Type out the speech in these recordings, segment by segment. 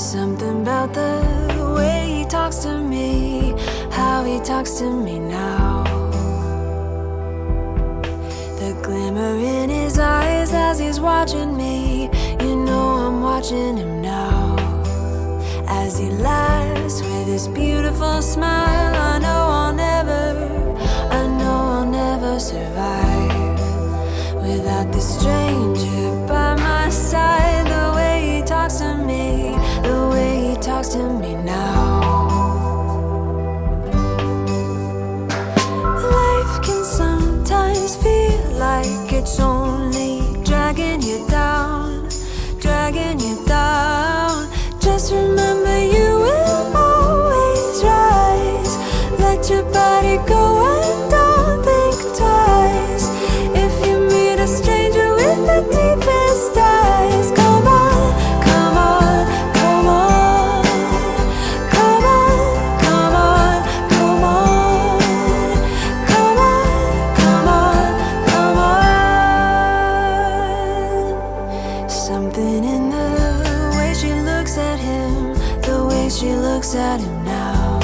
Something about the way he talks to me, how he talks to me now. The glimmer in his eyes as he's watching me, you know I'm watching him now. As he laughs with his beautiful smile, I know I'll never survive without this stranger by my side. The way he talks to me, the way he talks to me now. Life can sometimes feel like it's only dragging you down, dragging you down. Just remember you will always rise. Let your body go and don't think twice. If you meet a stranger with the deepest eyes, come on, come on, come on, come on, come on, come on, come on, come on, come on. Something in the way she looks at him, the way she looks at him now.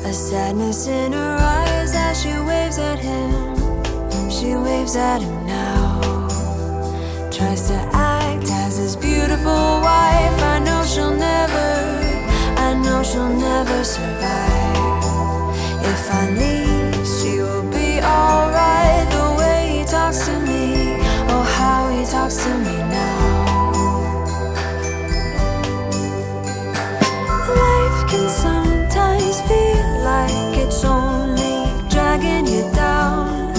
A sadness in her eyes as she waves at him. She waves at him now. Tries to act as his beautiful wife. I know she'll never survive. If I leave, she will be alright. The way he talks to me, oh how he talks to me now. Life can sometimes feel like it's only dragging you down,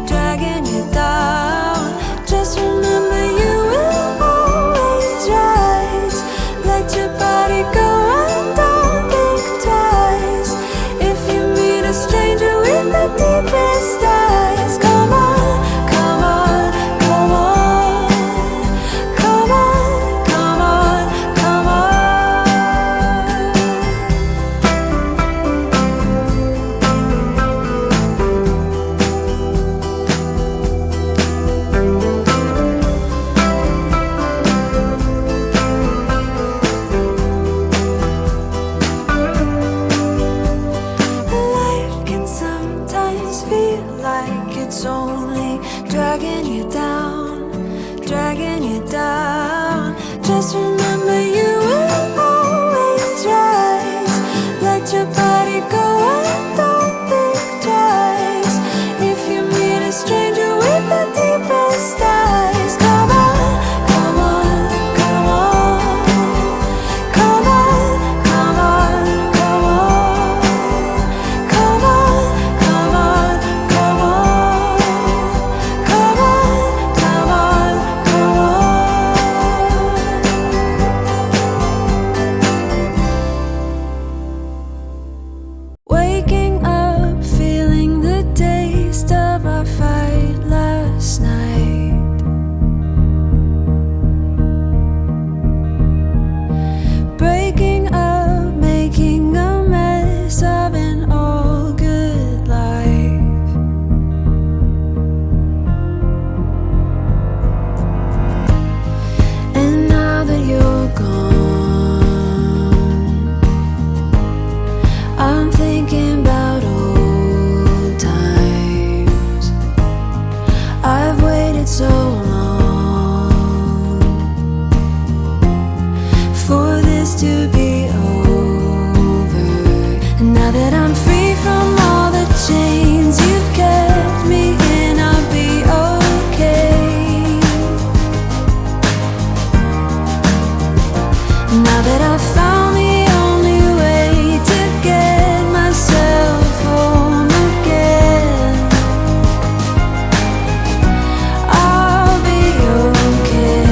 dragging you down. Just remember you will always rise. Let your body go and don't think twice. If you meet a stranger with the deepest eyes, come on, come on, come on, come on, come on, come on. Life can sometimes feel like it's only dragging you down, dragging you down. Just remember you will always rise. Let your body go and don't think twice. If you meet a stranger with the deepest eyes, come on, come on, come on, come on, come on, come on, come on, come on, come on, come on, come on, come on. Waking up, feeling the taste of our fight last night. Breaking up, making a mess of an all good life. And now that you're gone, I'm thinking about old times. I've waited so long for this to be over. And now that I'm free from all the chains you've kept me in, I'll be okay. Now that I've found the only way to get myself home again, I'll be okay.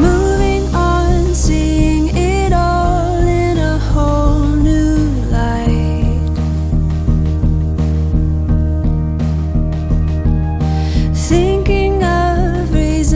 Moving on, seeing it all in a whole new light. Thinking of reasons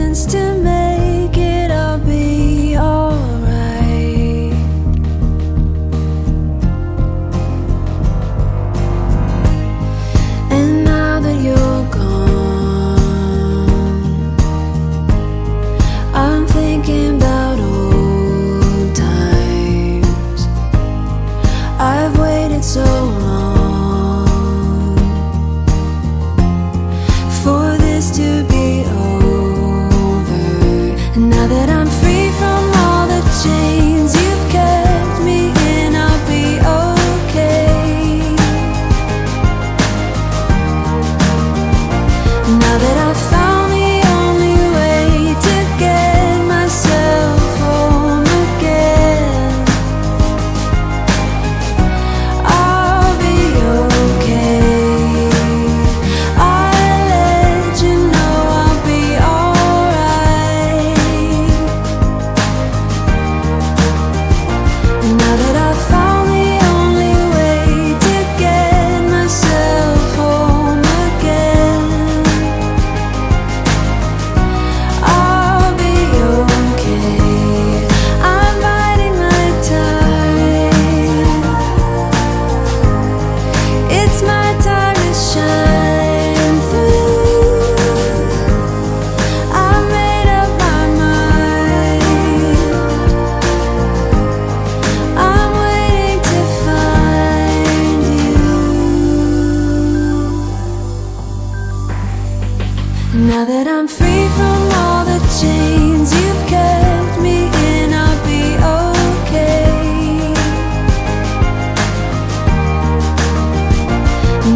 Now that I'm free from all the chains you've kept me in, I'll be okay.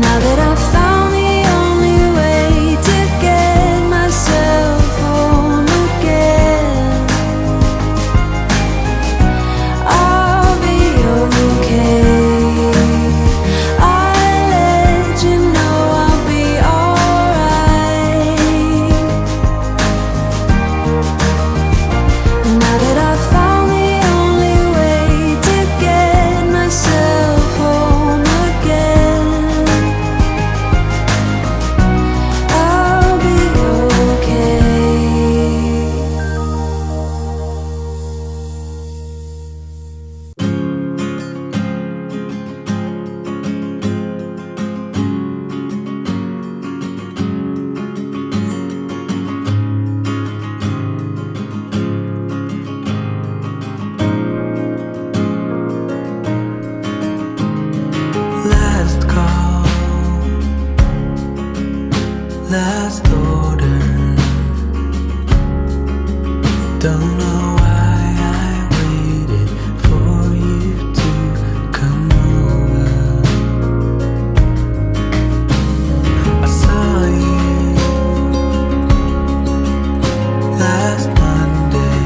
Now that I've found the only way to get myself home again, I'll be okay. I'll let you know I'll be alright. Now that I've found the only way to get myself home again, I'll be okay. Last call, last order. Don't know why I waited for you to come over. I saw you last Monday.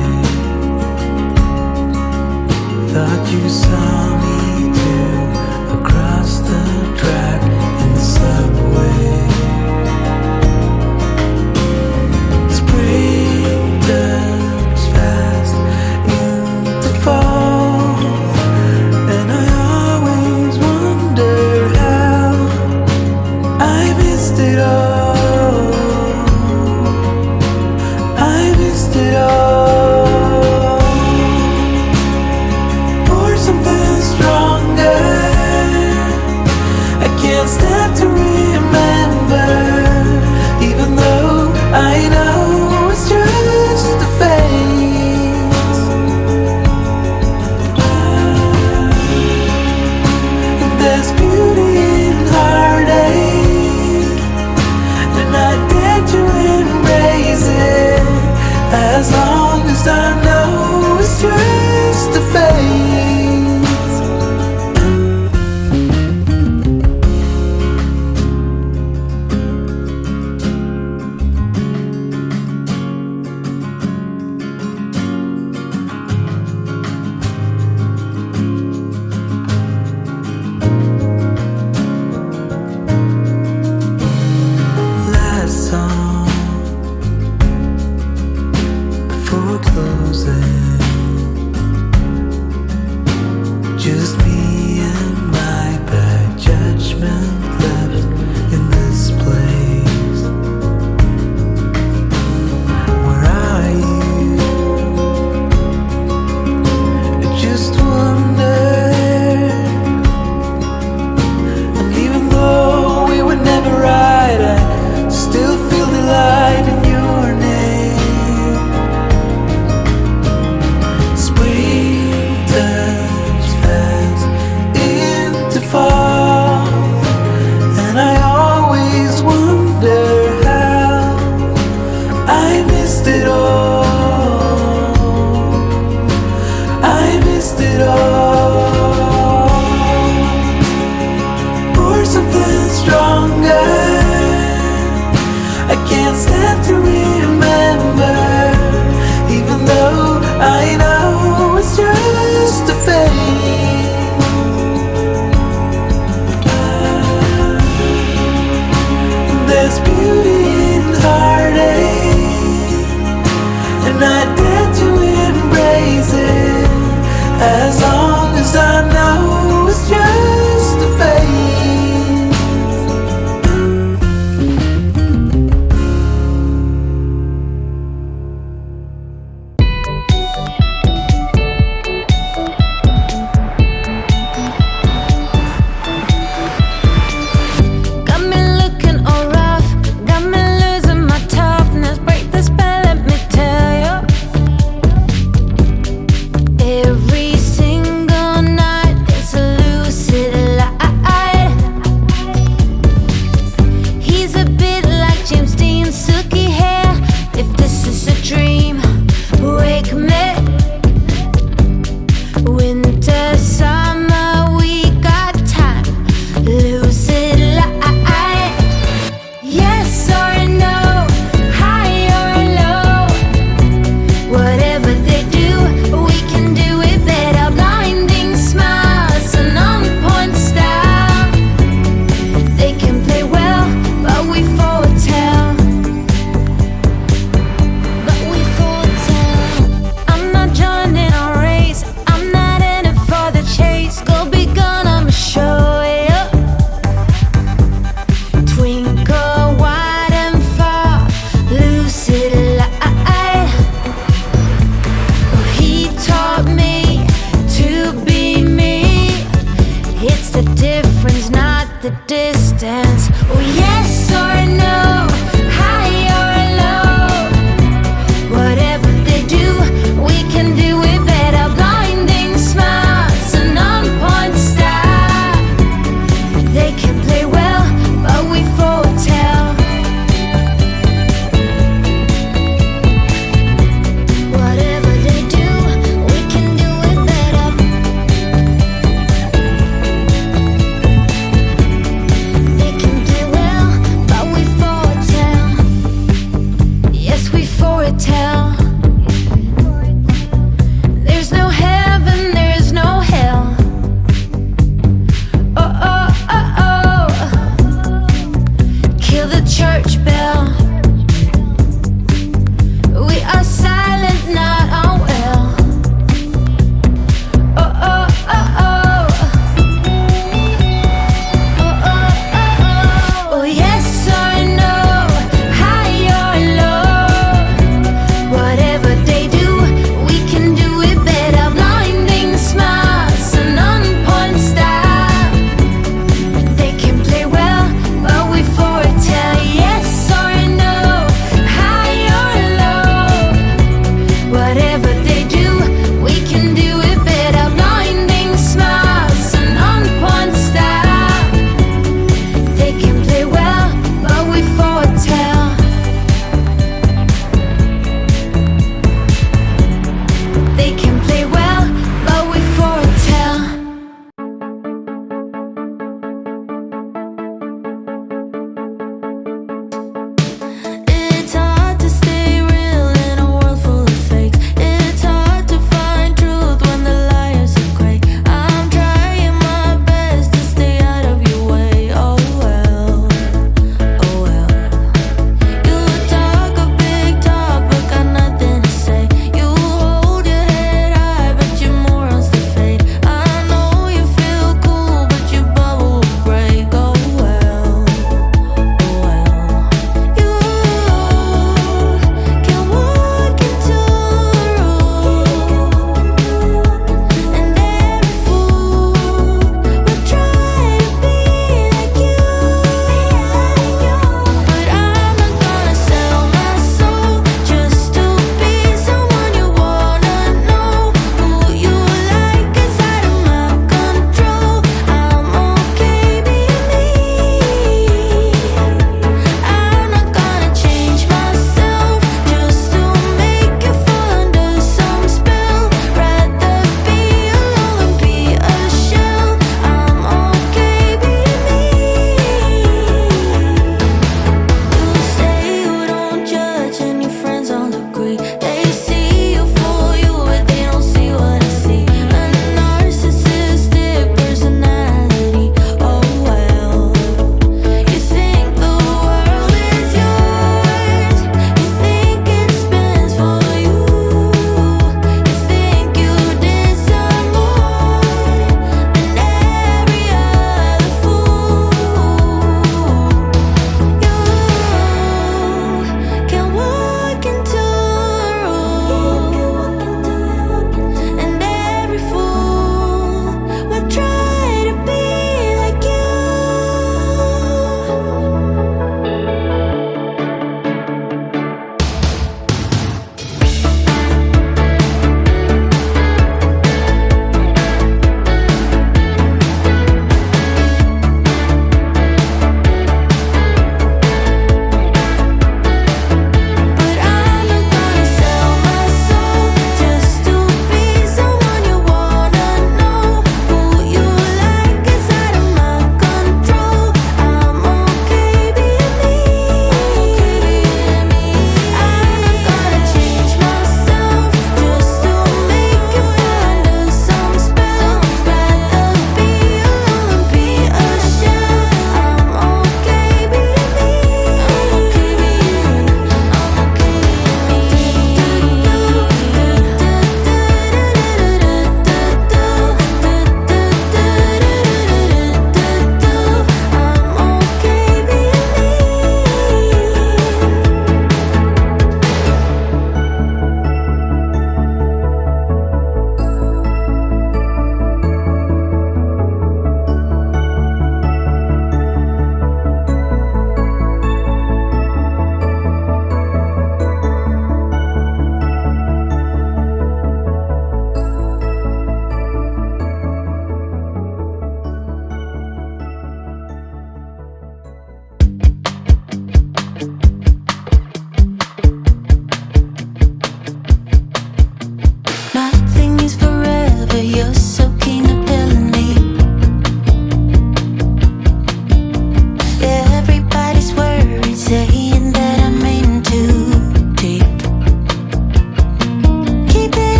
Thought you saw me too, across the track in the subway. Spring turns fast into fall, and I always wonder how I missed it all. I missed it all. Or something stronger. I can't stand to remember, even though I know it's just a phase. There's beauty in heartache, and I dare to embrace it, as long as I know it's just a phase. Last song before closing, just me and my bad judgment left in this place. Where are you? I just wonder. And even though we were never right, I still feel the light in your name. Spring turns fast into fall, and I always wonder how I missed it all. I missed it all. Or something stronger. I can't stand to remember, even though I know it's just a phase. There's beauty in heartache, and I dare to embrace it, as long as I know it's just a phase. distance. Oh, yes or no, high or low. Whatever they do, we can do it better. Blinding smiles, an on-point style. They can play well, but we foretell. Whatever they do, we can do it better. They can play well, but we foretell.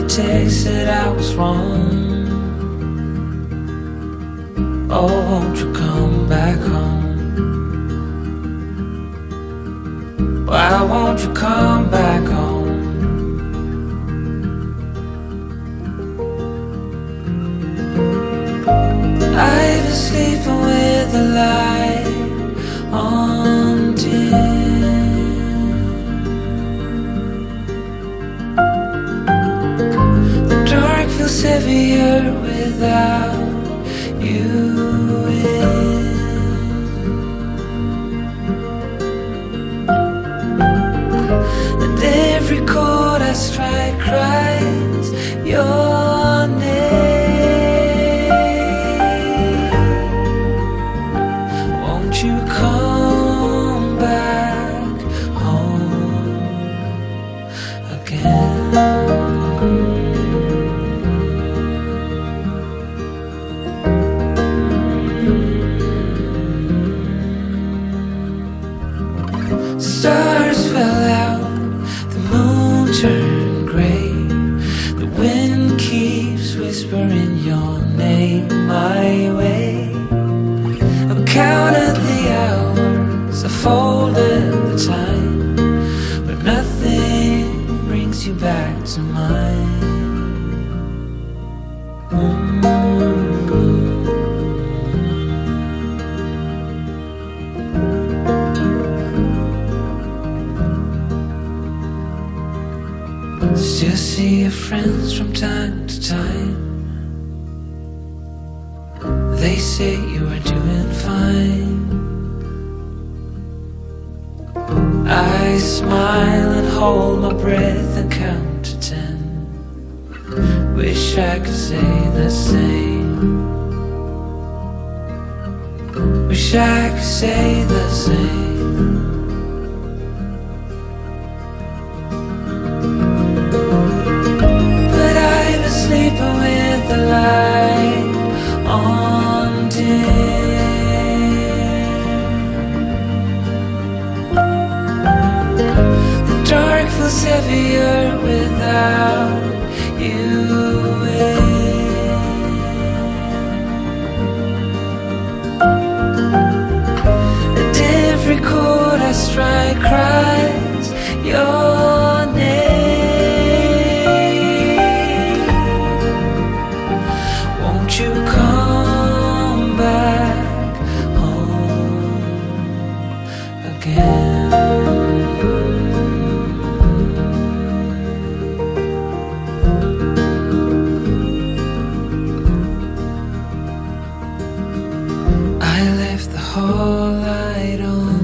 text that I was wrong. Oh, won't you come back home? Why won't you come back home? I've been sleeping with the light on dim. The dark feels heavier without you in. And every chord I strike cries your name. Won't you come back home again? Stars fell out, the moon turned gray. The wind keeps whispering your name my way. I've counted the hours, I folded the time, but nothing brings you back to mine. Still see your friends from time to time. They say you are doing fine. I smile and hold my breath and count to 10. Wish I could say the same. Wish I could say the same. Sleeping with the light on dim. The dark feels heavier without you in. And every chord I strike cries your name. You come back home again. I left the hall light on.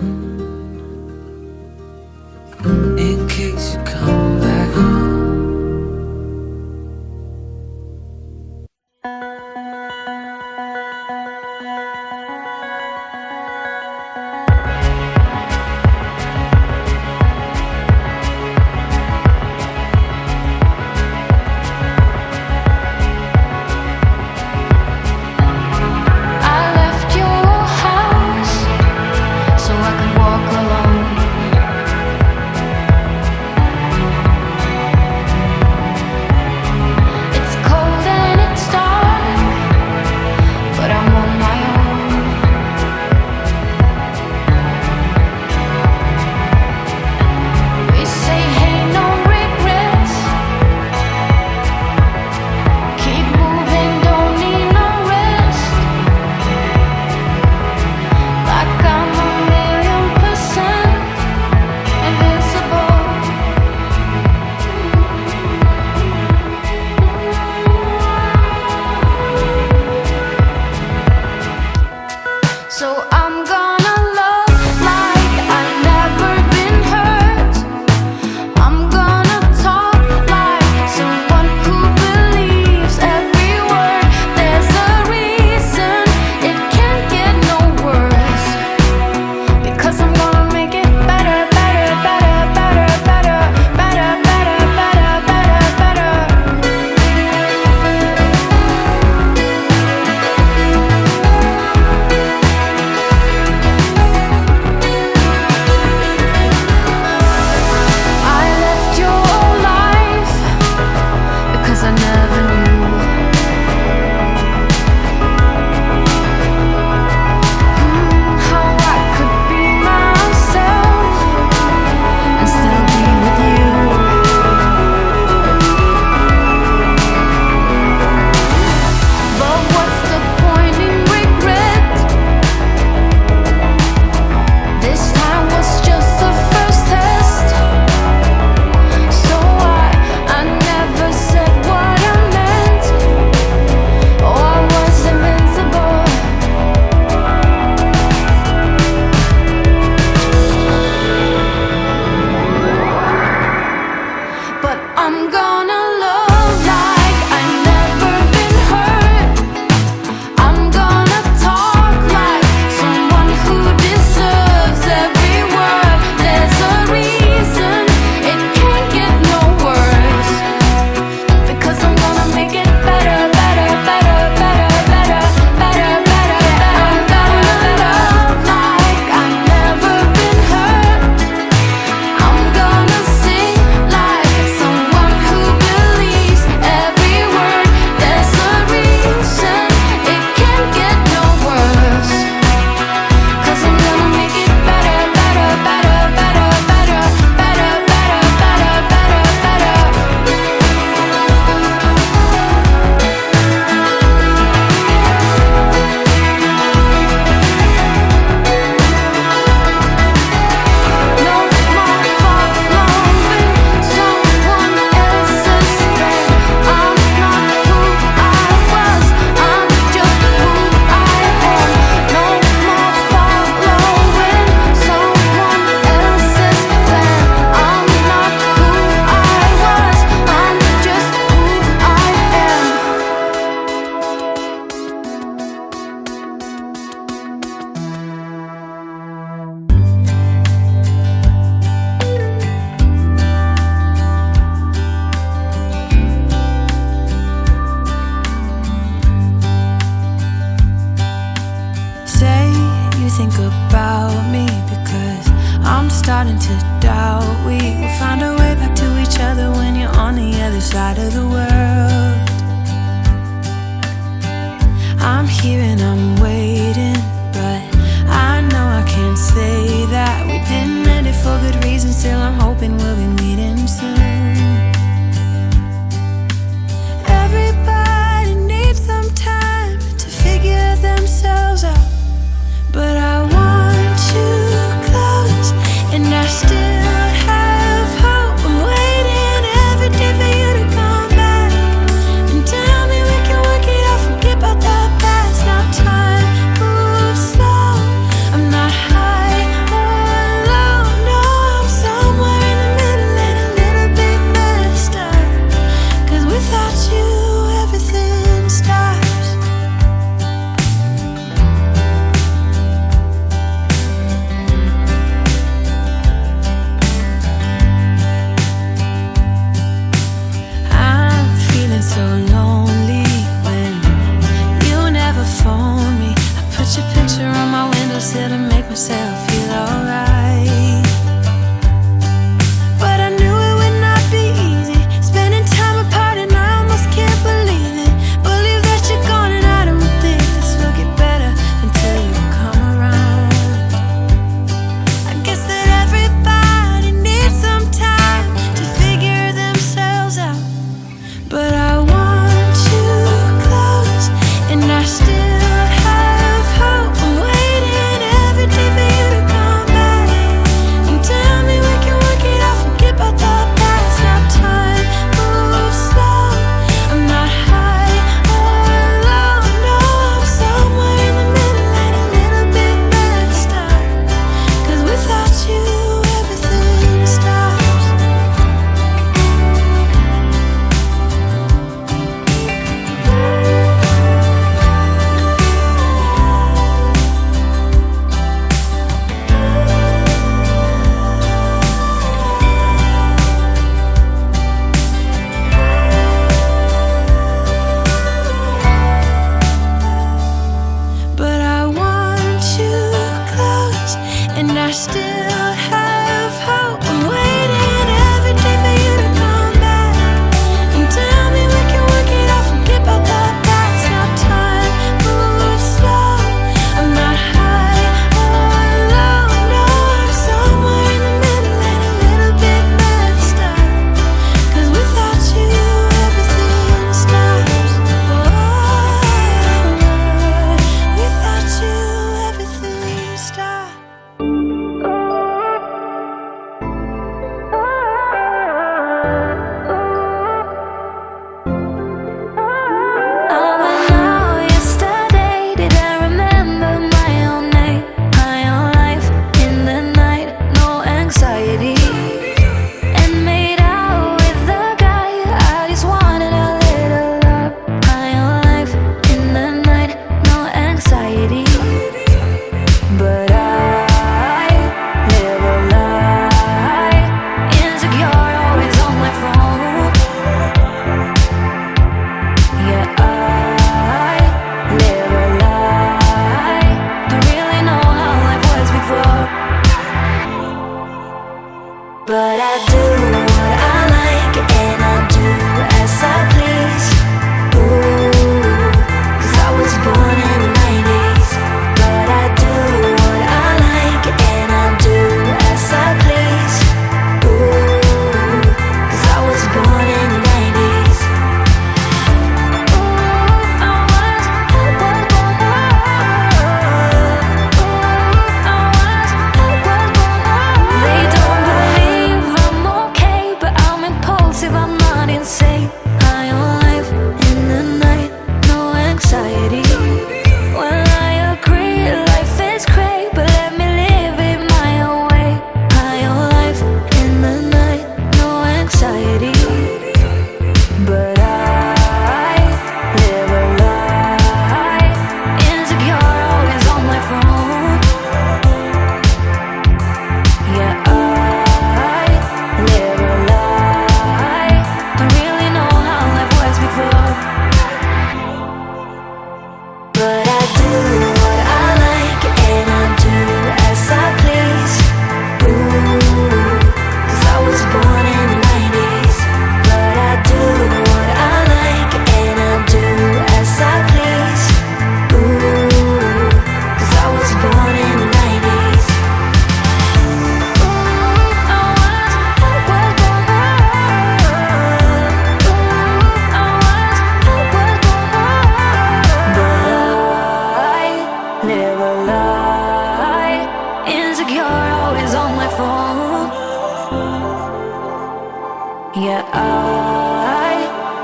Yeah, I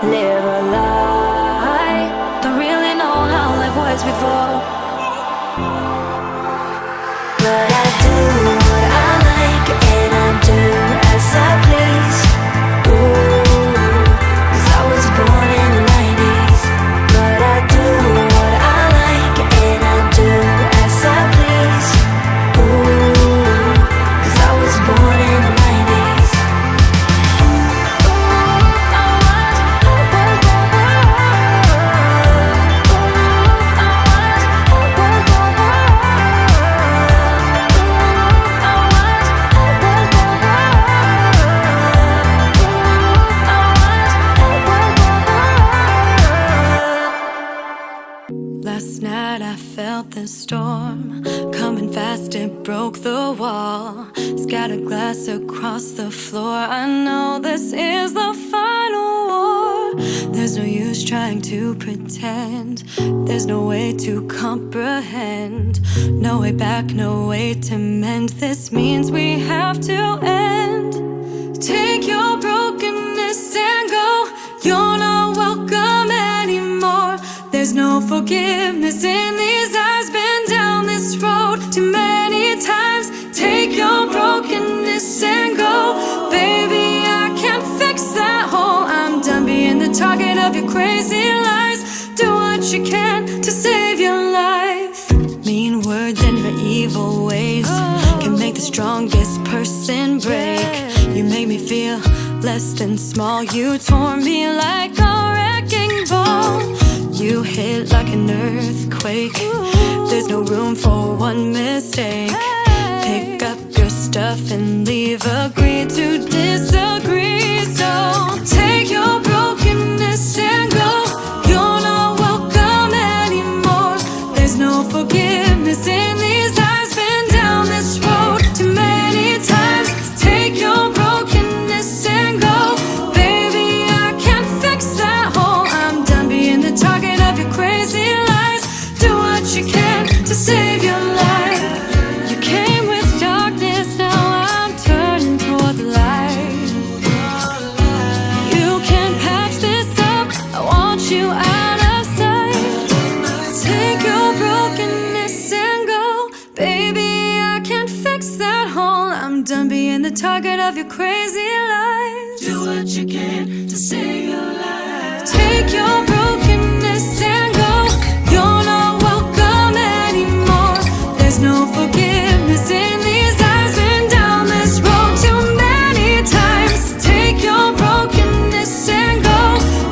live a lie. Don't really know how life was before, but I do what I like and I do as I please. Ooh, 'cause I was born in the 90s. But I do what I like and I do as I please. Ooh, 'cause I was born in the 90s. Last night I felt the storm coming fast, it broke the wall, scattered glass across the floor. I know this is the final war. There's no use trying to pretend, there's no way to comprehend. No way back, no way to mend. This means we have to end. Take your brokenness and go. You're not welcome anymore. There's no forgiveness in these eyes. Been down this road too many times. Take your brokenness and go. Baby, I can't fix that hole. I'm done being the target of your crazy lies. Do what you can to save your life. Mean words and your evil ways can make the strongest person break. You make me feel less than small. You tore me like a wrecking ball. You hit like an earthquake. There's no room for one mistake. Pick up your stuff and leave. Agree to disagree. So take your brokenness and go. You're not welcome anymore. There's no forgiveness in these eyes. Been down this road too many times. Take your brokenness and go. Baby, I can't fix that hole. I'm done being the target of your crazy lies. Do what you can to save your life. You came with darkness, now I'm turning toward the light. You can patch this up, I want you out of sight. Take your brokenness and go. Baby, I can't fix that hole. I'm done being the target of your crazy lies. Do what you can to save your life. Take your brokenness and go. You're not welcome anymore. There's no forgiveness in these eyes. Been down this road too many times. Take your brokenness and go.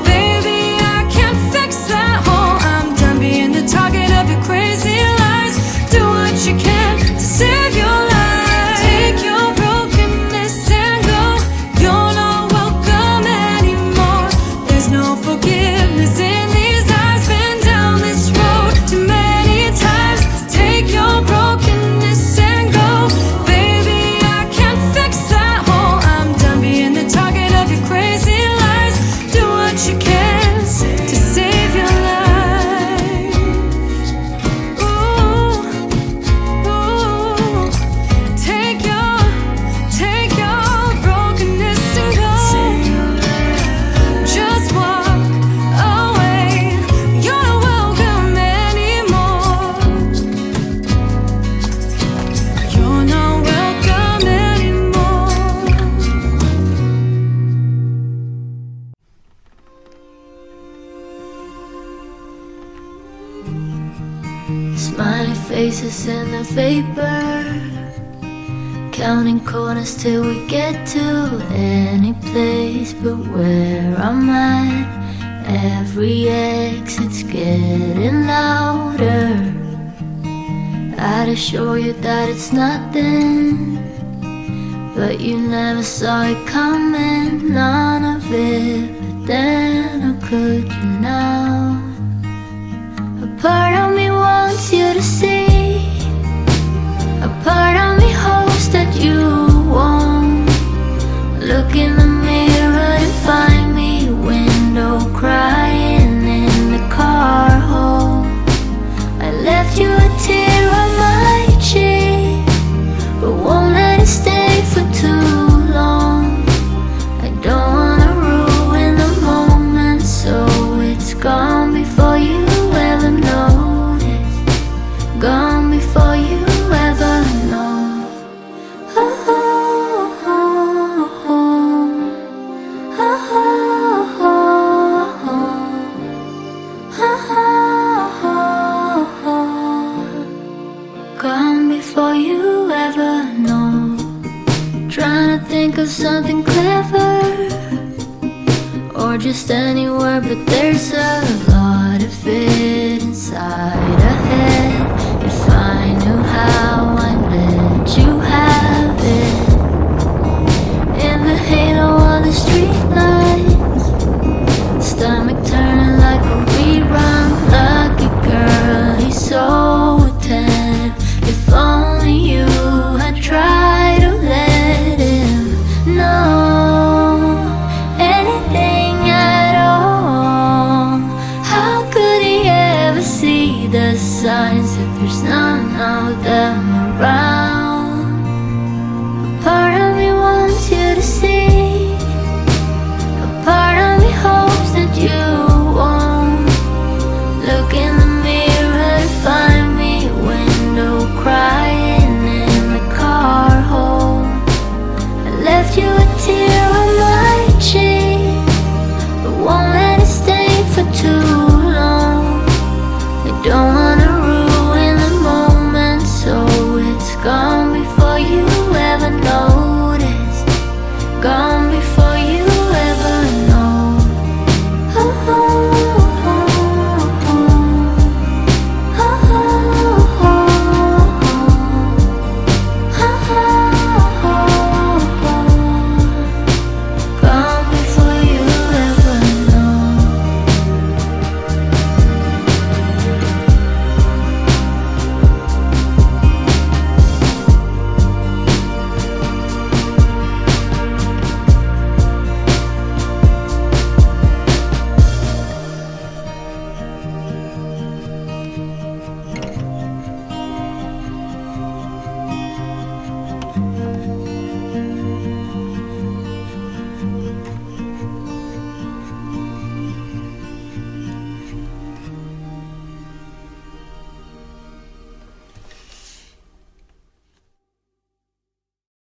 Baby, I can't fix that hole. I'm done being the target of your crazy lies. Do what you can to save your life. Take your brokenness and go. You're not welcome anymore. There's no forgiveness in these eyes. Been down this road too many times. Take your brokenness and go. Baby, I can't fix that hole. I'm done being the target of your crazy lies. Do what you can to save your life. Ooh, ooh. Take your brokenness and go. Just walk away. You're not welcome anymore. You're not welcome anymore. Smiley faces in the vapor, counting corners till we get to any place but where I'm at. Every exit's getting louder. I'd assure you that it's nothing, but you never saw it coming, none of it. But then how could you now? A part of me wants you to see, a part of me hopes that you won't. Look in the mirror and find me, window crying in the car hole. I left you a tear on my cheek, but won't let it stay for too long. I don't want just anywhere, but there's a lot of it inside a head.